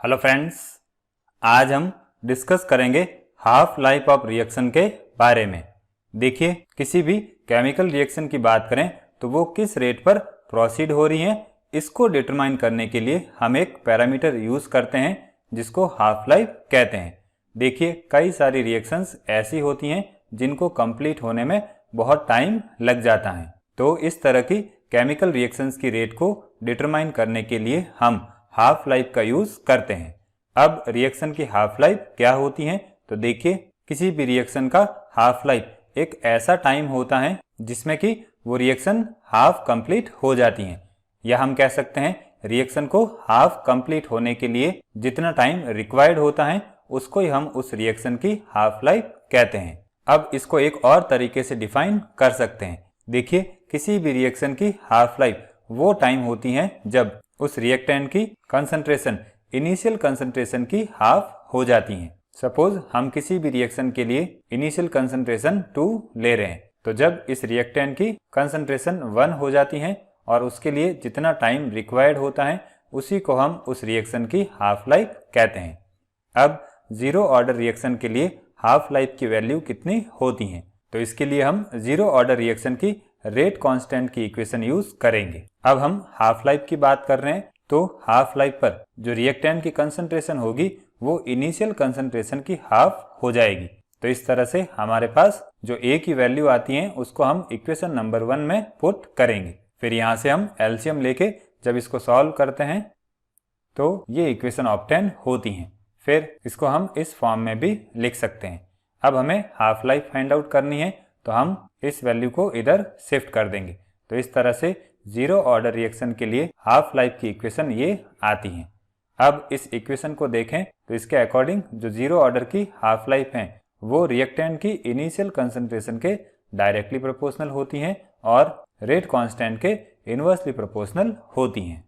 Hello friends, आज हम discuss करेंगे हाफ लाइफ ऑफ रिएक्शन के बारे में। देखिए, किसी भी केमिकल रिएक्शन की बात करें तो वो किस रेट पर प्रोसीड हो रही है, इसको डिटरमाइन करने के लिए हम एक पैरामीटर यूज करते हैं जिसको हाफ लाइफ कहते हैं। देखिए, कई सारी रिएक्शंस ऐसी होती हैं जिनको कंप्लीट होने में बहुत टाइम लग जाता है। तो इस तरह की केमिकल रिएक्शंस की रेट को डिटरमाइन करने के लिए हम हाफ लाइफ का यूज करते हैं। अब रिएक्शन की हाफ लाइफ क्या होती है, तो देखिए, किसी भी रिएक्शन का हाफ लाइफ एक ऐसा टाइम होता है जिसमें कि वो रिएक्शन हाफ कंप्लीट हो जाती है, या हम कह सकते हैं रिएक्शन को हाफ कंप्लीट होने के लिए जितना टाइम रिक्वायर्ड होता है उसको ही हम उस रिएक्शन की हाफ लाइफ कहते हैं। अब इसको एक और तरीके से डिफाइन कर सकते हैं। देखिए, किसी भी रिएक्शन की हाफ लाइफ वो टाइम होती है जब उस रिएक्टेंट की कंसंट्रेशन इनिशियल कंसंट्रेशन की हाफ हो जाती है। सपोज हम किसी भी रिएक्शन के लिए इनिशियल कंसंट्रेशन 2 ले रहे हैं, तो जब इस रिएक्टेंट की कंसंट्रेशन 1 हो जाती है और उसके लिए जितना टाइम रिक्वायर्ड होता है उसी को हम उस रिएक्शन की हाफ लाइफ कहते हैं। अब जीरो ऑर्डर रिएक्शन के लिए हाफ लाइफ की वैल्यू कितनी होती है, तो इसके लिए हम जीरो ऑर्डर रिएक्शन की रेट कांस्टेंट की इक्वेशन यूज करेंगे। अब हम हाफ लाइफ की बात कर रहे हैं, तो हाफ लाइफ पर जो रिएक्टेंट की कंसंट्रेशन होगी वो इनिशियल कंसंट्रेशन की हाफ हो जाएगी। तो इस तरह से हमारे पास जो ए की वैल्यू आती है उसको हम इक्वेशन नंबर 1 में पुट करेंगे। फिर यहाँ से हम एलसीएम लेके जब इसको सॉल्व करते हैं तो ये इक्वेशन ऑब्टेन होती हैं। फिर इसको हम इस फॉर्म में भी लिख सकते हैं। अब हमें हाफ लाइफ फाइंड आउट करनी है, तो हम इस वैल्यू को इधर शिफ्ट कर देंगे। तो इस तरह से जीरो ऑर्डर रिएक्शन के लिए हाफ लाइफ की इक्वेशन ये आती है। अब इस इक्वेशन को देखें तो इसके अकॉर्डिंग जो जीरो ऑर्डर की हाफ लाइफ है वो रिएक्टेंट की इनिशियल कंसंट्रेशन के डायरेक्टली प्रोपोर्शनल होती हैं और रेट कांस्टेंट के इनवर्सली प्रोपोर्शनल होती हैं।